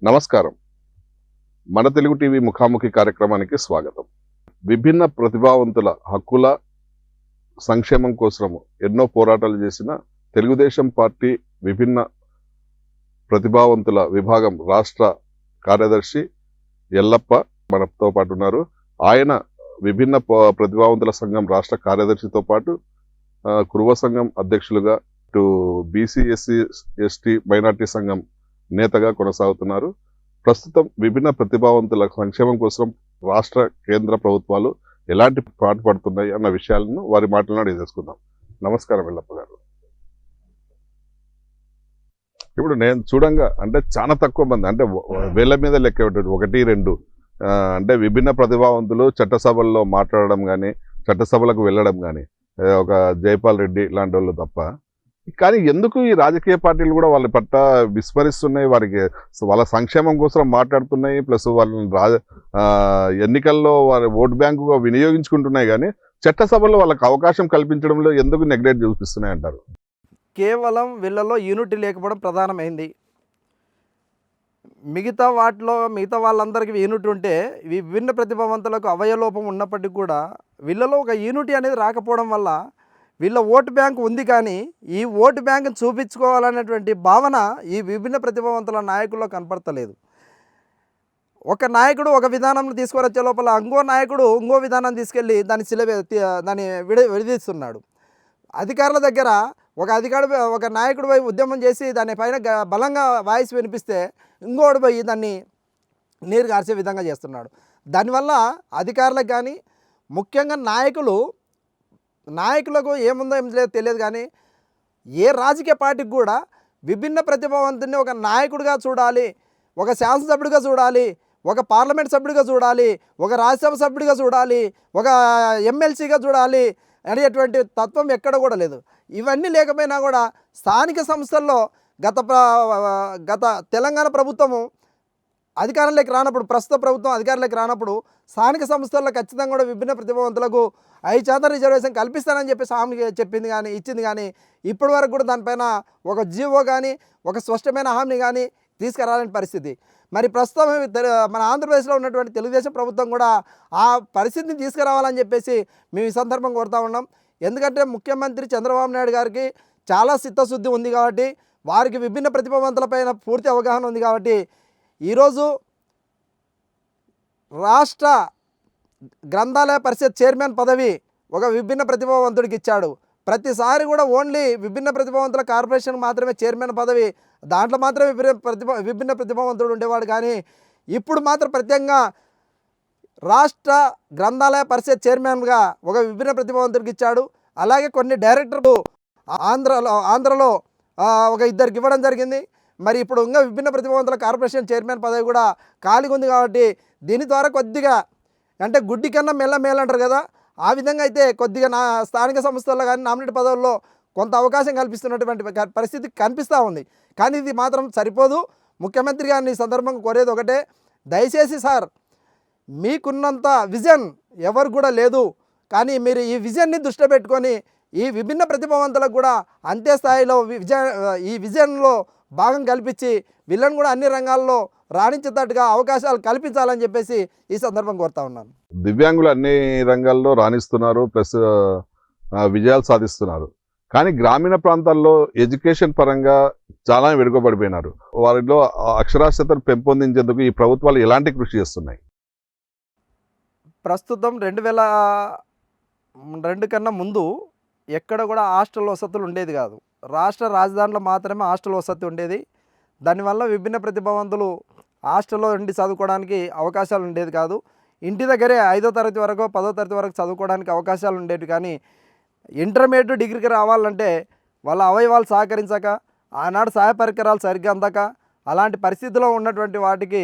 నమస్కారం. మన తెలుగు టీవీ ముఖాముఖి కార్యక్రమానికి స్వాగతం. విభిన్న ప్రతిభావంతుల హక్కుల సంక్షేమం కోసము ఎన్నో పోరాటాలు చేసిన తెలుగుదేశం పార్టీ విభిన్న ప్రతిభావంతుల విభాగం రాష్ట్ర కార్యదర్శి ఎల్లప్ప మనతో పాటు ఉన్నారు. ఆయన విభిన్న ప్రతిభావంతుల సంఘం రాష్ట్ర కార్యదర్శితో పాటు కురువ సంఘం అధ్యక్షులుగా ఇటు బీసీ ఎస్సీ ఎస్టీ మైనార్టీ సంఘం నేతగా కొనసాగుతున్నారు. ప్రస్తుతం విభిన్న ప్రతిభావంతుల సంక్షేమం కోసం రాష్ట్ర కేంద్ర ప్రభుత్వాలు ఎలాంటి పాటుపడుతున్నాయి అన్న విషయాలను వారి మాటలను తెలుసుకుందాం. నమస్కారం ఎల్లప్ప గారు. ఇప్పుడు నేను చూడంగా అంటే చాలా తక్కువ మంది, అంటే వేళ్ల మీద లెక్క ఒకటి రెండు అంటే విభిన్న ప్రతిభావంతులు చట్టసభల్లో మాట్లాడడం కానీ చట్టసభలకు వెళ్ళడం కానీ ఒక జైపాల్ రెడ్డి లాంటి వాళ్ళు తప్ప. కానీ ఎందుకు ఈ రాజకీయ పార్టీలు కూడా వాళ్ళ పట్ల విస్మరిస్తున్నాయి, వారికి వాళ్ళ సంక్షేమం కోసం మాట్లాడుతున్నాయి, ప్లస్ వాళ్ళని ఎన్నికల్లో వారి ఓటు బ్యాంకుగా వినియోగించుకుంటున్నాయి, కానీ చట్టసభలో వాళ్ళకి అవకాశం కల్పించడంలో ఎందుకు నెగ్లెక్ట్ చూపిస్తున్నాయి అంటారు? కేవలం వీళ్ళలో యూనిటీ లేకపోవడం ప్రధానమైంది. మిగతా వాళ్ళందరికీ యూనిటీ ఉంటే విభిన్న ప్రతిభావంతులకు అవయలోపం ఉన్నప్పటికీ కూడా వీళ్ళలో ఒక యూనిటీ అనేది రాకపోవడం వల్ల వీళ్ళ ఓటు బ్యాంకు ఉంది, కానీ ఈ ఓటు బ్యాంకును చూపించుకోవాలనేటువంటి భావన ఈ విభిన్న ప్రతిభావంతుల నాయకుల్లో కనపడతలేదు. ఒక నాయకుడు ఒక విధానం తీసుకువచ్చే లోపల ఇంకో నాయకుడు ఇంకో విధానం తీసుకెళ్ళి దాన్ని విడదీస్తున్నాడు. అధికారుల దగ్గర ఒక నాయకుడు పోయి ఉద్యమం చేసి దానిపైన బలంగా వాయిస్ వినిపిస్తే ఇంకోటి పోయి దాన్ని నీరు గార్చే విధంగా చేస్తున్నాడు. దానివల్ల అధికారులకు కానీ ముఖ్యంగా నాయకులకు ఏముందో ఏం లేదు తెలియదు, కానీ ఏ రాజకీయ పార్టీకి కూడా విభిన్న ప్రతిభావంతుని ఒక నాయకుడిగా చూడాలి, ఒక శాసనసభ్యుడిగా చూడాలి, ఒక పార్లమెంట్ సభ్యుడిగా చూడాలి, ఒక రాజ్యసభ సభ్యుడిగా చూడాలి, ఒక ఎమ్మెల్సీగా చూడాలి అనేటువంటి తత్వం ఎక్కడ కూడా లేదు. ఇవన్నీ లేకపోయినా కూడా స్థానిక సంస్థల్లో గత తెలంగాణ ప్రభుత్వము అధికారంలోకి రానప్పుడు, ప్రస్తుత ప్రభుత్వం అధికారంలోకి రానప్పుడు స్థానిక సంస్థల్లో ఖచ్చితంగా కూడా విభిన్న ప్రతిభావంతులకు 5% రిజర్వేషన్ కల్పిస్తానని చెప్పేసి హామీ ఇచ్చింది, కానీ ఇప్పటి వరకు కూడా దానిపైన ఒక జీవో కానీ ఒక స్పష్టమైన హామీ కానీ తీసుకురాలని పరిస్థితి. మరి ప్రస్తుతం మన ఆంధ్రప్రదేశ్లో ఉన్నటువంటి తెలుగుదేశం ప్రభుత్వం కూడా ఆ పరిస్థితిని తీసుకురావాలని చెప్పేసి మేము ఈ సందర్భం కోరుతా ఉన్నాం. ఎందుకంటే ముఖ్యమంత్రి చంద్రబాబు నాయుడు గారికి చాలా చిత్తశుద్ధి ఉంది కాబట్టి, వారికి విభిన్న ప్రతిభావంతులపైన పూర్తి అవగాహన ఉంది కాబట్టి ఈరోజు రాష్ట్ర గ్రంథాలయ పరిషత్ చైర్మన్ పదవి ఒక విభిన్న ప్రతిభావంతుడికి ఇచ్చాడు. ప్రతిసారి కూడా ఓన్లీ విభిన్న ప్రతిభావంతుల కార్పొరేషన్ మాత్రమే చైర్మన్ పదవి, దాంట్లో మాత్రమే విభిన్న ప్రతిభావంతుడు ఉండేవాడు, కానీ ఇప్పుడు మాత్రం ప్రత్యేకంగా రాష్ట్ర గ్రంథాలయ పరిషత్ చైర్మన్గా ఒక విభిన్న ప్రతిభావంతుడికి ఇచ్చాడు. అలాగే కొన్ని డైరెక్టర్లు ఆంధ్రలో ఒక ఇద్దరికి ఇవ్వడం జరిగింది. మరి ఇప్పుడు ఇంకా విభిన్న ప్రతిభావంతుల కార్పొరేషన్ చైర్మన్ పదవి కూడా ఖాళీగా ఉంది కాబట్టి దీని ద్వారా కొద్దిగా అంటే గుడ్డి కన్నా మేలు అంటారు కదా, ఆ విధంగా అయితే కొద్దిగా స్థానిక సంస్థల్లో కానీ నామినేట్ పదవుల్లో కొంత అవకాశం కల్పిస్తున్నటువంటి పరిస్థితి కనిపిస్తూ ఉంది. కానీ ఇది మాత్రం సరిపోదు. ముఖ్యమంత్రి గారిని ఈ సందర్భంగా కోరేది ఒకటే, దయచేసి సార్ మీకున్నంత విజన్ ఎవరు కూడా లేదు, కానీ మీరు ఈ విజన్ని దృష్టిలో పెట్టుకొని ఈ విభిన్న ప్రతిభావంతులకు కూడా అంతే స్థాయిలో ఈ విజన్లో భాగం కల్పించి వీళ్ళని కూడా అన్ని రంగాల్లో రాణించేటట్టుగా అవకాశాలు కల్పించాలని చెప్పేసి ఈ సందర్భం కోరుతా ఉన్నాను. దివ్యాంగులు అన్ని రంగాల్లో రాణిస్తున్నారు, ప్లస్ విజయాలు సాధిస్తున్నారు, కానీ గ్రామీణ ప్రాంతాల్లో ఎడ్యుకేషన్ పరంగా చాలా వెనుకబడిపోయినారు. వారిలో అక్షరాస్యతను పెంపొందించేందుకు ఈ ప్రభుత్వాలు ఎలాంటి కృషి చేస్తున్నాయి? ప్రస్తుతం 2002 కన్నా ముందు ఎక్కడ కూడా హాస్టల్ వసతులు ఉండేది కాదు. రాష్ట్ర రాజధానిలో మాత్రమే హాస్టల్ వసతి ఉండేది. దానివల్ల విభిన్న ప్రతిభావంతులు హాస్టల్లో ఉండి చదువుకోవడానికి అవకాశాలు ఉండేది కాదు. ఇంటి దగ్గరే 5వ తరగతి వరకు 10వ తరగతి వరకు చదువుకోవడానికి అవకాశాలు ఉండేవి, కానీ ఇంటర్మీడియట్ డిగ్రీకి రావాలంటే వాళ్ళ అవయవాలు సహకరించక, ఆనాడు సహాయ పరికరాలు సరిగ్గా అందక, అలాంటి పరిస్థితిలో ఉన్నటువంటి వాటికి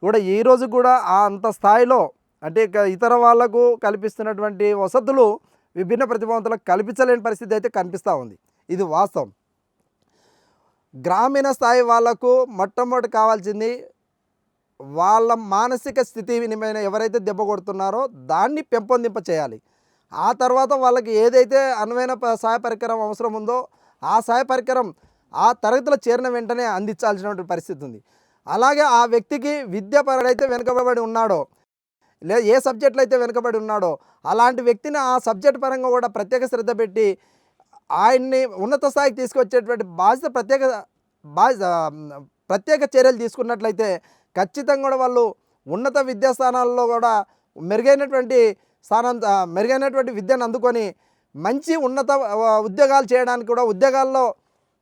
కూడా ఈరోజు కూడా అంత స్థాయిలో అంటే ఇతర వాళ్లకు కల్పిస్తున్నటువంటి వసతులు విభిన్న ప్రతిభావంతులకు కల్పించలేని పరిస్థితి అయితే కనిపిస్తూ ఉంది. ఇది వాస్తవం. గ్రామీణ స్థాయి వాళ్లకు మొట్టమొదటి కావాల్సింది వాళ్ళ మానసిక స్థితి వినిమైన ఎవరైతే దెబ్బ కొడుతున్నారో దాన్ని పెంపొందింప చేయాలి. ఆ తర్వాత వాళ్ళకి ఏదైతే అనువైన సహాయ పరికరం అవసరం ఉందో ఆ సహాయ పరికరం ఆ తరగతిలో చేరిన వెంటనే అందించాల్సినటువంటి పరిస్థితి ఉంది. అలాగే ఆ వ్యక్తికి విద్యాపరుడైతే వెనుకబడి ఉన్నాడో, ఏ సబ్జెక్టులో అయితే వెనుకబడి ఉన్నాడో అలాంటి వ్యక్తిని ఆ సబ్జెక్ట్ పరంగా కూడా ప్రత్యేక శ్రద్ధ పెట్టి ఆయన్ని ఉన్నత స్థాయికి తీసుకొచ్చేటువంటి ప్రత్యేక చర్యలు తీసుకున్నట్లయితే ఖచ్చితంగా కూడా వాళ్ళు ఉన్నత విద్యాస్థానాల్లో కూడా మెరుగైనటువంటి మెరుగైనటువంటి విద్యను అందుకొని మంచి ఉన్నత ఉద్యోగాలు చేయడానికి కూడా ఉద్యోగాల్లో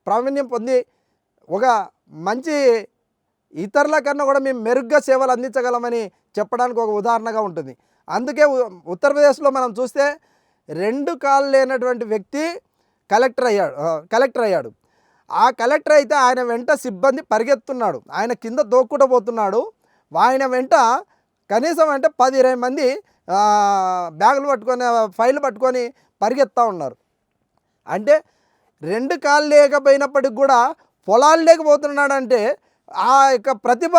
ప్రావీణ్యం పొంది ఒక మంచి ఇతరుల కన్నా కూడా మేము మెరుగ్గా సేవలు అందించగలమని చెప్పడానికి ఒక ఉదాహరణగా ఉంటుంది. అందుకే ఉత్తరప్రదేశ్లో మనం చూస్తే 2 కాళ్ళు లేనటువంటి వ్యక్తి కలెక్టర్ అయ్యాడు. ఆ కలెక్టర్ అయితే ఆయన వెంట సిబ్బంది పరిగెత్తున్నాడు, ఆయన కింద దోక్కుంటూ పోతున్నాడు. ఆయన వెంట కనీసం అంటే 10-20 మంది బ్యాగులు పట్టుకొని ఫైళ్ళు పట్టుకొని పరిగెత్తా ఉన్నారు. అంటే 2 కాళ్ళు లేకపోయినప్పటికి కూడా పొలాలు లేకపోతున్నాడంటే ఆ యొక్క ప్రతిభ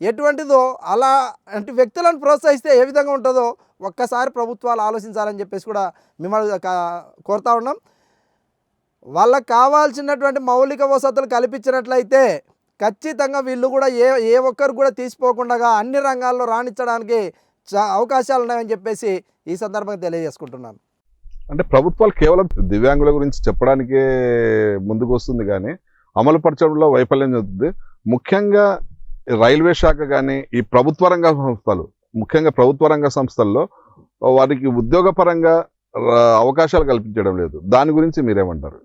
ఎటువంటిదో అలాంటి వ్యక్తులను ప్రోత్సహిస్తే ఏ విధంగా ఉంటుందో ఒక్కసారి ప్రభుత్వాలు ఆలోచించాలని చెప్పేసి కూడా మిమ్మల్ని కోరుతా ఉన్నాం. వాళ్ళకి కావాల్సినటువంటి మౌలిక వసతులు కల్పించినట్లయితే ఖచ్చితంగా వీళ్ళు కూడా ఏ ఒక్కరు కూడా తీసిపోకుండా అన్ని రంగాల్లో రాణించడానికి అవకాశాలు ఉన్నాయని చెప్పేసి ఈ సందర్భంగా తెలియజేసుకుంటున్నాను. అంటే ప్రభుత్వాలు కేవలం దివ్యాంగుల గురించి చెప్పడానికే ముందుకు వస్తుంది కానీ అమలు పరచడంలో వైఫల్యం చెందుతుంది. ముఖ్యంగా రైల్వే శాఖ కానీ ఈ ప్రభుత్వ రంగ సంస్థలు, ముఖ్యంగా ప్రభుత్వ రంగ సంస్థల్లో వారికి ఉద్యోగపరంగా అవకాశాలు కల్పించడం లేదు. దాని గురించి మీరేమంటారు?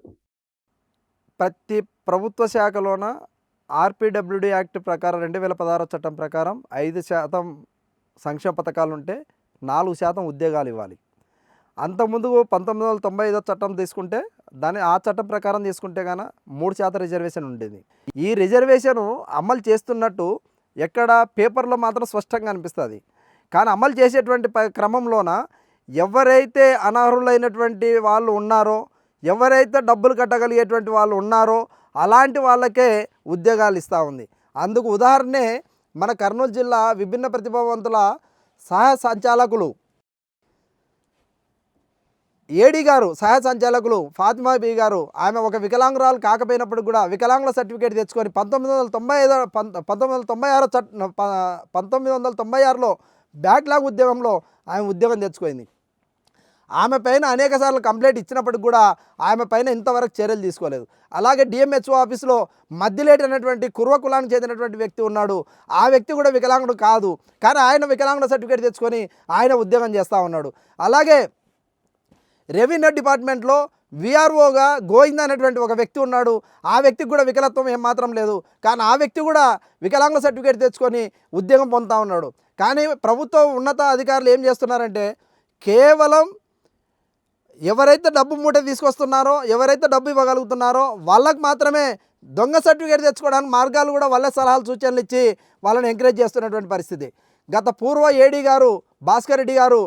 ప్రతి ప్రభుత్వ శాఖలోన ఆర్పిడబ్ల్యూడి యాక్ట్ ప్రకారం 2016 చట్టం ప్రకారం 5% సంక్షేమ పథకాలు ఉంటే 4% ఉద్యోగాలు ఇవ్వాలి. అంతకుముందు 1995 చట్టం తీసుకుంటే ఆ చట్టం ప్రకారం తీసుకుంటే కనుక 3% రిజర్వేషన్ ఉండేది. ఈ రిజర్వేషను అమలు చేస్తున్నట్టు ఎక్కడ పేపర్లో మాత్రం స్పష్టంగా అనిపిస్తుంది. కానీ అమలు చేసేటువంటి క్రమంలోన ఎవరైతే అనర్హులైనటువంటి వాళ్ళు ఉన్నారో, ఎవరైతే డబ్బులు కట్టగలిగేటువంటి వాళ్ళు ఉన్నారో అలాంటి వాళ్ళకే ఉద్యోగాలు ఇస్తూ ఉంది. అందుకు ఉదాహరణే మన కర్నూలు జిల్లా విభిన్న ప్రతిభావంతుల సహాయ సంచాలకులు ఏడీ గారు, సహాయ సంచాలకులు ఫాతిమా బీ గారు, ఆమె ఒక వికలాంగురాలు కాకపోయినప్పుడు కూడా వికలాంగుల సర్టిఫికేట్ తెచ్చుకొని 1996లో బ్యాక్లాగ్ ఉద్యోగంలో ఆమె ఉద్యోగం తెచ్చుకుంది. ఆమె పైన అనేకసార్లు కంప్లైంట్ ఇచ్చినప్పటికి కూడా ఆమె పైన ఇంతవరకు చర్యలు తీసుకోలేదు. అలాగే డిఎంహెచ్ఓ ఆఫీస్లో మద్దిలేటి అనేటువంటి కుర్వ కులానికి చెందినటువంటి వ్యక్తి ఉన్నాడు. ఆ వ్యక్తి కూడా వికలాంగుడు కాదు, కానీ ఆయన వికలాంగుల సర్టిఫికేట్ తెచ్చుకొని ఆయన ఉద్యోగం చేస్తూ ఉన్నాడు. అలాగే రెవెన్యూ డిపార్ట్మెంట్లో విఆర్ఓగా గోవింద అనేటువంటి ఒక వ్యక్తి ఉన్నాడు. ఆ వ్యక్తికి కూడా వికలత్వం ఏమాత్రం లేదు, కానీ ఆ వ్యక్తి కూడా వికలాంగుల సర్టిఫికేట్ తెచ్చుకొని ఉద్యోగం పొందుతూ ఉన్నాడు. కానీ ప్రభుత్వ ఉన్నత అధికారులు ఏం చేస్తున్నారంటే కేవలం ఎవరైతే డబ్బు మూట తీసుకొస్తున్నారో, ఎవరైతే డబ్బు ఇవ్వగలుగుతున్నారో వాళ్ళకు మాత్రమే దొంగ సర్టిఫికేట్ తెచ్చుకోవడానికి మార్గాలు కూడా వాళ్ళే సలహాలు సూచనలు ఇచ్చి వాళ్ళని ఎంకరేజ్ చేస్తున్నటువంటి పరిస్థితి. గత పూర్వ ఏడీ గారు భాస్కర్ రెడ్డి గారు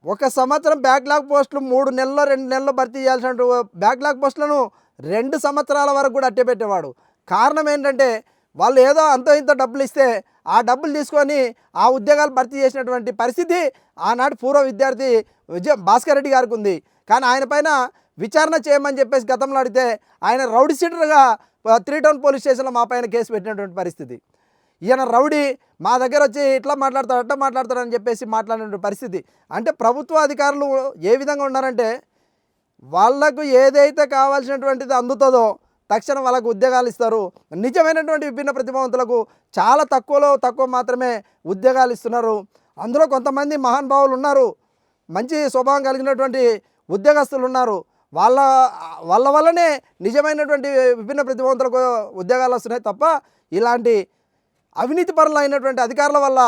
1 సంవత్సరం బ్యాక్లాగ్ పోస్టులు 3 నెలల్లో 2 నెలల్లో భర్తీ చేయాల్సిన బ్యాక్లాగ్ పోస్టులను 2 సంవత్సరాల వరకు కూడా అట్టేపెట్టేవాడు. కారణం ఏంటంటే వాళ్ళు ఏదో అంతో ఇంత డబ్బులు ఇస్తే ఆ డబ్బులు తీసుకొని ఆ ఉద్యోగాలు భర్తీ చేసినటువంటి పరిస్థితి ఆనాటి పూర్వ విద్యార్థి భాస్కర్ రెడ్డి గారికి ఉంది. కానీ ఆయన పైన విచారణ చేయమని చెప్పేసి గతంలో అడిగితే ఆయన రౌడీ షీటర్గా 3 టౌన్ పోలీస్ స్టేషన్లో మా పైన కేసు పెట్టినటువంటి పరిస్థితి. ఈయన రౌడీ, మా దగ్గర వచ్చి ఇట్లా మాట్లాడతాడు అట్లా మాట్లాడతాడు అని చెప్పేసి మాట్లాడిన పరిస్థితి. అంటే ప్రభుత్వ అధికారులు ఏ విధంగా ఉన్నారంటే వాళ్లకు ఏదైతే కావాల్సినటువంటిది అందుతుందో తక్షణం వాళ్ళకు ఉద్యోగాలు ఇస్తారు. నిజమైనటువంటి విభిన్న ప్రతిభావంతులకు చాలా తక్కువ మాత్రమే ఉద్యోగాలు ఇస్తున్నారు. అందులో కొంతమంది మహానుభావులు ఉన్నారు, మంచి స్వభావం కలిగినటువంటి ఉద్యోగస్తులు ఉన్నారు. వాళ్ళ వల్లనే నిజమైనటువంటి విభిన్న ప్రతిభావంతులకు ఉద్యోగాలు వస్తున్నాయి తప్ప ఇలాంటి అవినీతి పరులు అయినటువంటి అధికారుల వల్ల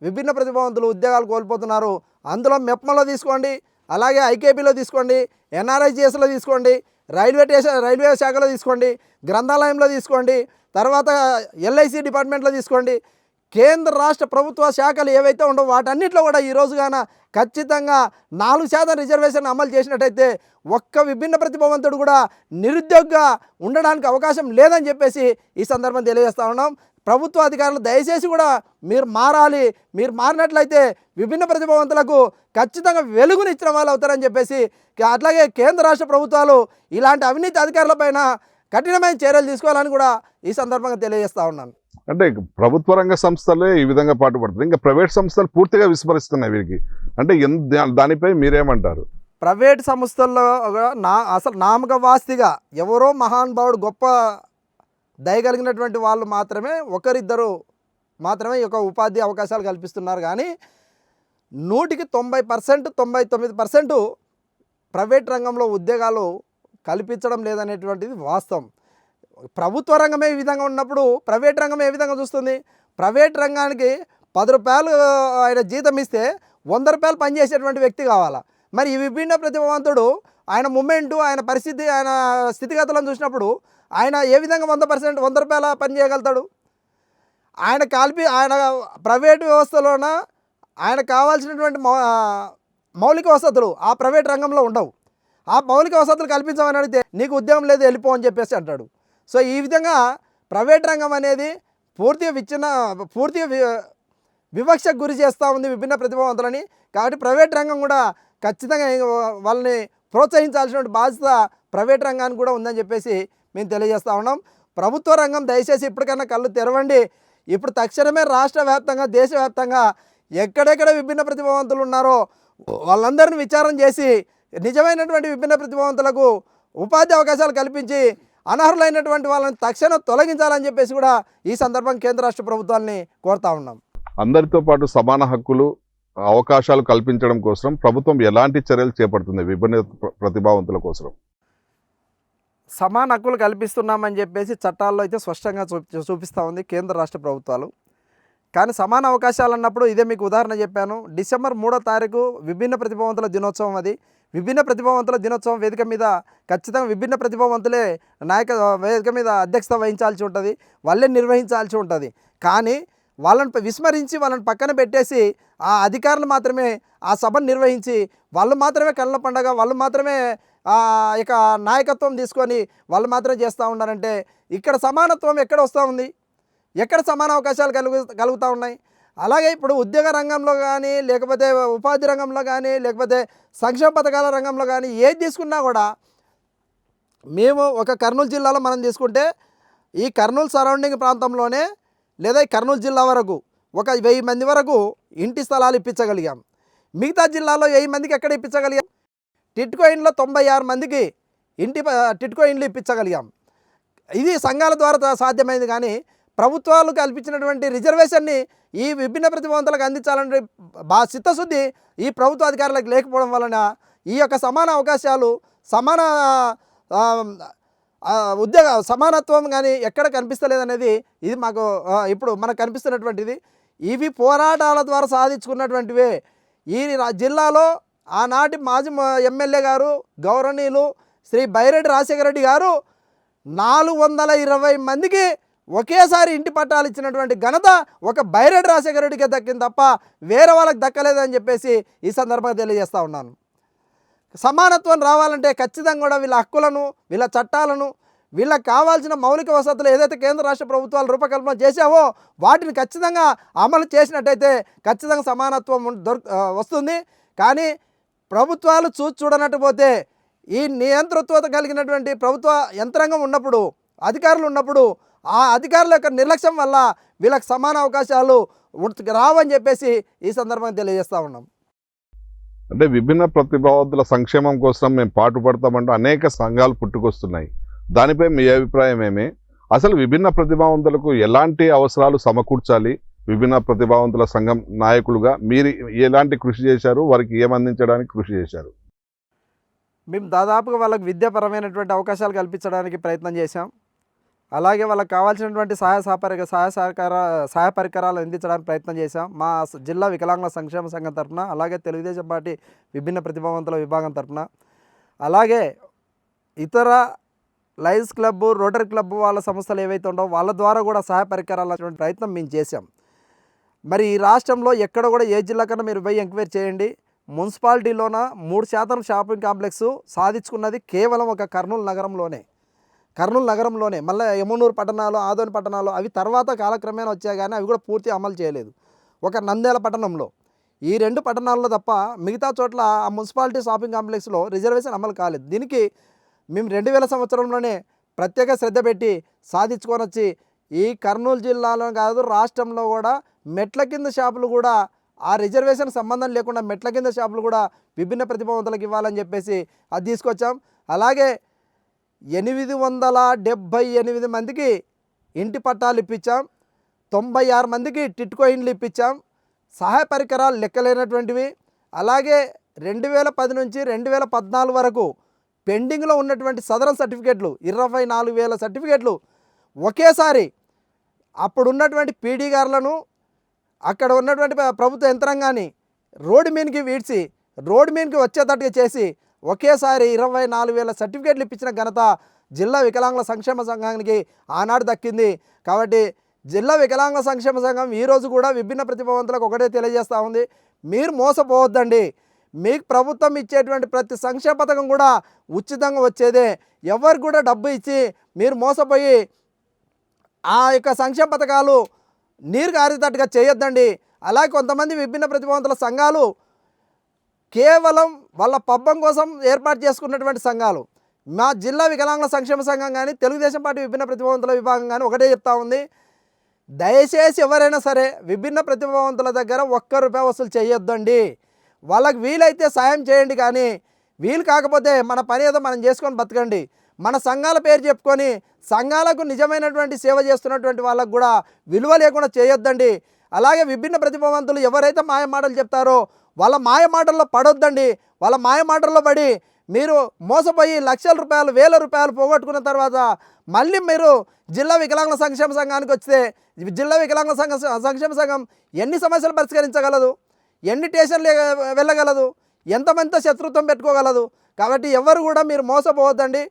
విభిన్న ప్రతిభావంతులు ఉద్యోగాలు కోల్పోతున్నారు. అందులో మెప్మలో తీసుకోండి, అలాగే ఐకేపీలో తీసుకోండి, ఎన్ఆర్ఐజిఎస్లో తీసుకోండి, రైల్వే శాఖలో తీసుకోండి, గ్రంథాలయంలో తీసుకోండి, తర్వాత ఎల్ఐసి డిపార్ట్మెంట్లో తీసుకోండి. కేంద్ర రాష్ట్ర ప్రభుత్వ శాఖలు ఏవైతే ఉండవో వాటన్నిటిలో కూడా ఈరోజుగాన ఖచ్చితంగా 4% రిజర్వేషన్ అమలు చేసినట్టయితే ఒక్క విభిన్న ప్రతిభావంతుడు కూడా నిరుద్యోగిగా ఉండడానికి అవకాశం లేదని చెప్పేసి ఈ సందర్భం తెలియజేస్తూ ఉన్నాం. ప్రభుత్వ అధికారులు దయచేసి కూడా మీరు మారాలి, మీరు మారినట్లయితే విభిన్న ప్రతిభావంతులకు ఖచ్చితంగా వెలుగునిచ్చిన వాళ్ళు అవుతారని చెప్పేసి, అట్లాగే కేంద్ర రాష్ట్ర ప్రభుత్వాలు ఇలాంటి అవినీతి అధికారులపైన కఠినమైన చర్యలు తీసుకోవాలని కూడా ఈ సందర్భంగా తెలియజేస్తూ ఉన్నాను. అంటే ప్రభుత్వ రంగ సంస్థలే ఈ విధంగా పాటుపడుతుంది, ఇంకా ప్రైవేట్ సంస్థలు పూర్తిగా విస్మరిస్తున్నాయి వీరికి. అంటే దానిపై మీరేమంటారు? ప్రైవేట్ సంస్థల్లో అసలు నామకవాస్తిగా ఎవరో మహానుభావుడు గొప్ప దయగలిగినటువంటి వాళ్ళు మాత్రమే ఒకరిద్దరు మాత్రమే ఈ యొక్క ఉపాధి అవకాశాలు కల్పిస్తున్నారు. కానీ 100కి 90%, 99% ప్రైవేట్ రంగంలో ఉద్యోగాలు కల్పించడం లేదనేటువంటిది వాస్తవం. ప్రభుత్వ రంగమే ఈ విధంగా ఉన్నప్పుడు ప్రైవేట్ రంగం ఏ విధంగా చూస్తుంది? ప్రైవేట్ రంగానికి 10 రూపాయలు ఆయన జీతం ఇస్తే 100 రూపాయలు పనిచేసేటువంటి వ్యక్తి కావాలా? మరి ఈ విభిన్న ప్రతిభావంతుడు ఆయన మూమెంటు, ఆయన పరిస్థితి, ఆయన స్థితిగతులను చూసినప్పుడు ఆయన ఏ విధంగా 100% 100 రూపాయల పని చేయగలుగుతాడు? ఆయన ప్రైవేటు వ్యవస్థలోన ఆయన కావాల్సినటువంటి మౌలిక వసతులు ఆ ప్రైవేట్ రంగంలో ఉండవు. ఆ మౌలిక వసతులు కల్పించమని అడిగితే నీకు ఉద్యోగం లేదు, వెళ్ళిపో అని చెప్పేసి అంటాడు. సో ఈ విధంగా ప్రైవేట్ రంగం అనేది పూర్తిగా వివక్షకు గురి చేస్తూ ఉంది విభిన్న ప్రతిభావంతులని. కాబట్టి ప్రైవేట్ రంగం కూడా ఖచ్చితంగా వాళ్ళని ప్రోత్సహించాల్సినటువంటి బాధ్యత ప్రైవేట్ రంగానికి కూడా ఉందని చెప్పేసి మేము తెలియజేస్తూ ఉన్నాం. ప్రభుత్వ రంగం దయచేసి ఇప్పటికైనా కళ్ళు తెరవండి. ఇప్పుడు తక్షణమే రాష్ట్ర వ్యాప్తంగా, దేశవ్యాప్తంగా ఎక్కడెక్కడ విభిన్న ప్రతిభావంతులు ఉన్నారో వాళ్ళందరినీ విచారం చేసి నిజమైనటువంటి విభిన్న ప్రతిభావంతులకు ఉపాధి అవకాశాలు కల్పించి అనర్హులైనటువంటి వాళ్ళని తక్షణం తొలగించాలని చెప్పేసి కూడా ఈ సందర్భంగా కేంద్ర రాష్ట్ర ప్రభుత్వాలని కోరుతా ఉన్నాం. అందరితో పాటు సమాన హక్కులు, అవకాశాలు కల్పించడం కోసం ప్రభుత్వం ఎలాంటి చర్యలు చేపడుతుంది విభిన్న ప్రతిభావంతుల కోసం? సమాన హక్కులు కల్పిస్తున్నామని చెప్పేసి చట్టాల్లో అయితే స్పష్టంగా చూపిస్తూ ఉంది కేంద్ర రాష్ట్ర ప్రభుత్వాలు. కానీ సమాన అవకాశాలు అన్నప్పుడు ఇదే మీకు ఉదాహరణ చెప్పాను. డిసెంబర్ 3వ తారీఖు విభిన్న ప్రతిభావంతుల దినోత్సవం. అది విభిన్న ప్రతిభావంతుల దినోత్సవం వేదిక మీద ఖచ్చితంగా విభిన్న ప్రతిభావంతులే వేదిక మీద అధ్యక్షత వహించాల్సి ఉంటుంది, వాళ్ళే నిర్వహించాల్సి ఉంటుంది. కానీ వాళ్ళని విస్మరించి వాళ్ళని పక్కన పెట్టేసి ఆ అధికారులు మాత్రమే ఆ సభను నిర్వహించి వాళ్ళు మాత్రమే కళ్ళ పండగ, వాళ్ళు మాత్రమే ఇక నాయకత్వం తీసుకొని వాళ్ళు మాత్రమే చేస్తూ ఉన్నారంటే ఇక్కడ సమానత్వం ఎక్కడ వస్తూ ఉంది? ఎక్కడ సమాన అవకాశాలు కలుగుతూ ఉన్నాయి? అలాగే ఇప్పుడు ఉద్యోగ రంగంలో కానీ, లేకపోతే ఉపాధి రంగంలో కానీ, లేకపోతే సంక్షేమ పథకాల రంగంలో కానీ ఏది తీసుకున్నా కూడా మేము ఒక కర్నూలు జిల్లాలో మనం తీసుకుంటే ఈ కర్నూలు సరౌండింగ్ ప్రాంతంలోనే లేదా ఈ కర్నూలు జిల్లా వరకు ఒక 1000 మంది వరకు ఇంటి స్థలాలు ఇప్పించగలిగాం. మిగతా జిల్లాలో 1000 మందికి ఎక్కడ ఇప్పించగలిగాం? టిట్కో ఇండ్లో 96 మందికి టిట్కో ఇండ్లు ఇప్పించగలిగాం. ఇది సంఘాల ద్వారా సాధ్యమైంది. కానీ ప్రభుత్వాలు కల్పించినటువంటి రిజర్వేషన్ని ఈ విభిన్న ప్రతిభావంతులకు అందించాలంటే చిత్తశుద్ధి ఈ ప్రభుత్వ అధికారులకు లేకపోవడం వలన ఈ యొక్క సమాన అవకాశాలు, సమాన ఉద్యోగ సమానత్వం కానీ ఎక్కడ కనిపిస్తలేదనేది ఇది మాకు ఇప్పుడు మనకు కనిపిస్తున్నటువంటిది. ఇవి పోరాటాల ద్వారా సాధించుకున్నటువంటివే. ఈ జిల్లాలో ఆనాటి మాజీ ఎమ్మెల్యే గారు గౌరవనీయులు శ్రీ బైరెడ్డి రాజశేఖర రెడ్డి గారు 420 మందికి ఒకేసారి ఇంటి పట్టాలు ఇచ్చినటువంటి ఘనత ఒక బైరెడ్డి రాజశేఖర రెడ్డికే దక్కింది తప్ప వేరే వాళ్ళకి దక్కలేదని చెప్పేసి ఈ సందర్భంగా తెలియజేస్తూ ఉన్నాను. సమానత్వం రావాలంటే ఖచ్చితంగా కూడా వీళ్ళ హక్కులను, వీళ్ళ చట్టాలను, వీళ్ళకి కావాల్సిన మౌలిక వసతులు ఏదైతే కేంద్ర రాష్ట్ర ప్రభుత్వాలు రూపకల్పన చేసావో వాటిని ఖచ్చితంగా అమలు చేసినట్టయితే ఖచ్చితంగా సమానత్వం వస్తుంది. కానీ ప్రభుత్వాలు చూడనట్టు పోతే ఈ నియంతృత్వత కలిగినటువంటి ప్రభుత్వ యంత్రాంగం ఉన్నప్పుడు, అధికారులు ఉన్నప్పుడు ఆ అధికారుల యొక్క నిర్లక్ష్యం వల్ల వీళ్ళకి సమాన అవకాశాలు రావని చెప్పేసి ఈ సందర్భంగా తెలియజేస్తూ ఉన్నాం. అంటే విభిన్న ప్రతిభావంతుల సంక్షేమం కోసం మేము పాటుపడతామంటూ అనేక సంఘాలు పుట్టుకొస్తున్నాయి. దానిపై మీ అభిప్రాయం ఏమి? అసలు విభిన్న ప్రతిభావంతులకు ఎలాంటి అవసరాలు సమకూర్చాలి? విభిన్న ప్రతిభావంతుల సంఘం నాయకులుగా మీరు ఎలాంటి కృషి చేశారు? వారికి ఏమందించడానికి కృషి చేశారు? మేము దాదాపుగా వాళ్ళకి విద్యాపరమైనటువంటి అవకాశాలు కల్పించడానికి ప్రయత్నం చేశాం. అలాగే వాళ్ళకి కావాల్సినటువంటి సహాయ పరికరాలు అందించడానికి ప్రయత్నం చేశాం. మా జిల్లా వికలాంగుల సంక్షేమ సంఘం తరఫున, అలాగే తెలుగుదేశం పార్టీ విభిన్న ప్రతిభావంతుల విభాగం తరఫున, అలాగే ఇతర లయన్స్ క్లబ్, రోటరీ క్లబ్ వాళ్ళ సంస్థలు ఏవైతే ఉండవో వాళ్ళ ద్వారా కూడా సహాయ పరికరాలు అటువంటి ప్రయత్నం మేము చేశాం. మరి ఈ రాష్ట్రంలో ఎక్కడ కూడా ఏ జిల్లా కన్నా మీరు పోయి ఎంక్వైరీ చేయండి, మున్సిపాలిటీలోన 3% షాపింగ్ కాంప్లెక్స్ సాధించుకున్నది కేవలం ఒక కర్నూలు నగరంలోనే. మళ్ళీ యమునూరు పట్టణాలు, ఆదోని పట్టణాలు అవి తర్వాత కాలక్రమేణా వచ్చాయి, కానీ అవి కూడా పూర్తి అమలు చేయలేదు. ఒక నంద్యాల పట్టణంలో, ఈ 2 పట్టణాల్లో తప్ప మిగతా చోట్ల ఆ మున్సిపాలిటీ షాపింగ్ కాంప్లెక్స్లో రిజర్వేషన్ అమలు కాలేదు. దీనికి మేము 2000 సంవత్సరంలోనే ప్రత్యేక శ్రద్ధ పెట్టి సాధించుకొని వచ్చి ఈ కర్నూలు జిల్లాలో కాదు రాష్ట్రంలో కూడా మెట్ల కింద షాపులు కూడా ఆ రిజర్వేషన్ సంబంధం లేకుండా మెట్ల కింద షాపులు కూడా విభిన్న ప్రతిభావంతులకు ఇవ్వాలని చెప్పేసి అది తీసుకొచ్చాం. అలాగే 878 మందికి ఇంటి పట్టాలు ఇప్పించాం. 96 మందికి టిట్కో ఇండ్లు ఇప్పించాం. సహాయ పరికరాలు లెక్కలేనటువంటివి. అలాగే 2010 నుంచి 2014 వరకు పెండింగ్లో ఉన్నటువంటి సదరన్ సర్టిఫికేట్లు 24,000 సర్టిఫికేట్లు ఒకేసారి అప్పుడు ఉన్నటువంటి పీడీ గారులను అక్కడ ఉన్నటువంటి ప్రభుత్వ యంత్రాంగాన్ని రోడ్డు మీదకి వీడ్చి రోడ్డు మీదకి వచ్చేటట్టుగా చేసి ఒకేసారి 24,000 సర్టిఫికేట్లు ఇప్పించిన ఘనత జిల్లా వికలాంగుల సంక్షేమ సంఘానికి ఆనాడు దక్కింది. కాబట్టి జిల్లా వికలాంగుల సంక్షేమ సంఘం ఈరోజు కూడా విభిన్న ప్రతిభావంతులకు ఒకటే తెలియజేస్తూ ఉంది, మీరు మోసపోవద్దండి. మీకు ప్రభుత్వం ఇచ్చేటువంటి ప్రతి సంక్షేమ పథకం కూడా ఉచితంగా వచ్చేదే. ఎవరికి కూడా డబ్బు ఇచ్చి మీరు మోసపోయి ఆ యొక్క సంక్షేమ పథకాలు నీరు కారేటట్టుగా చేయొద్దండి. అలాగే కొంతమంది విభిన్న ప్రతిభావంతుల సంఘాలు కేవలం వాళ్ళ పబ్బం కోసం ఏర్పాటు చేసుకున్నటువంటి సంఘాలు. మా జిల్లా వికలాంగుల సంక్షేమ సంఘం కానీ తెలుగుదేశం పార్టీ విభిన్న ప్రతిభావంతుల విభాగం కానీ ఒకటే చెప్తా ఉంది, దయచేసి ఎవరైనా సరే విభిన్న ప్రతిభావంతుల దగ్గర ₹1 వసూలు చేయొద్దండి. వాళ్ళకి వీలైతే సాయం చేయండి, కానీ వీలు కాకపోతే మన పని ఏదో మనం చేసుకొని బతకండి. మన సంఘాల పేరు చెప్పుకొని సంఘాలకు నిజమైనటువంటి సేవ చేస్తున్నటువంటి వాళ్ళకు కూడా విలువ లేకుండా చేయొద్దండి. అలాగే విభిన్న ప్రతిభావంతులు ఎవరైతే మాయ మాటలు చెప్తారో వాళ్ళ మాయ మాటల్లో పడొద్దండి. వాళ్ళ మాయ మాటల్లో పడి మీరు మోసపోయి లక్షల రూపాయలు, వేల రూపాయలు పోగొట్టుకున్న తర్వాత మళ్ళీ మీరు జిల్లా వికలాంగుల సంక్షేమ సంఘానికి వస్తే జిల్లా వికలాంగుల సంక్షేమ సంఘం ఎన్ని సమస్యలు పరిష్కరించగలదు, ఎన్ని స్టేషన్లు వెళ్ళగలదు, ఎంతమందితో శత్రుత్వం పెట్టుకోగలదు. కాబట్టి ఎవరు కూడా మీరు మోసపోవద్దండి.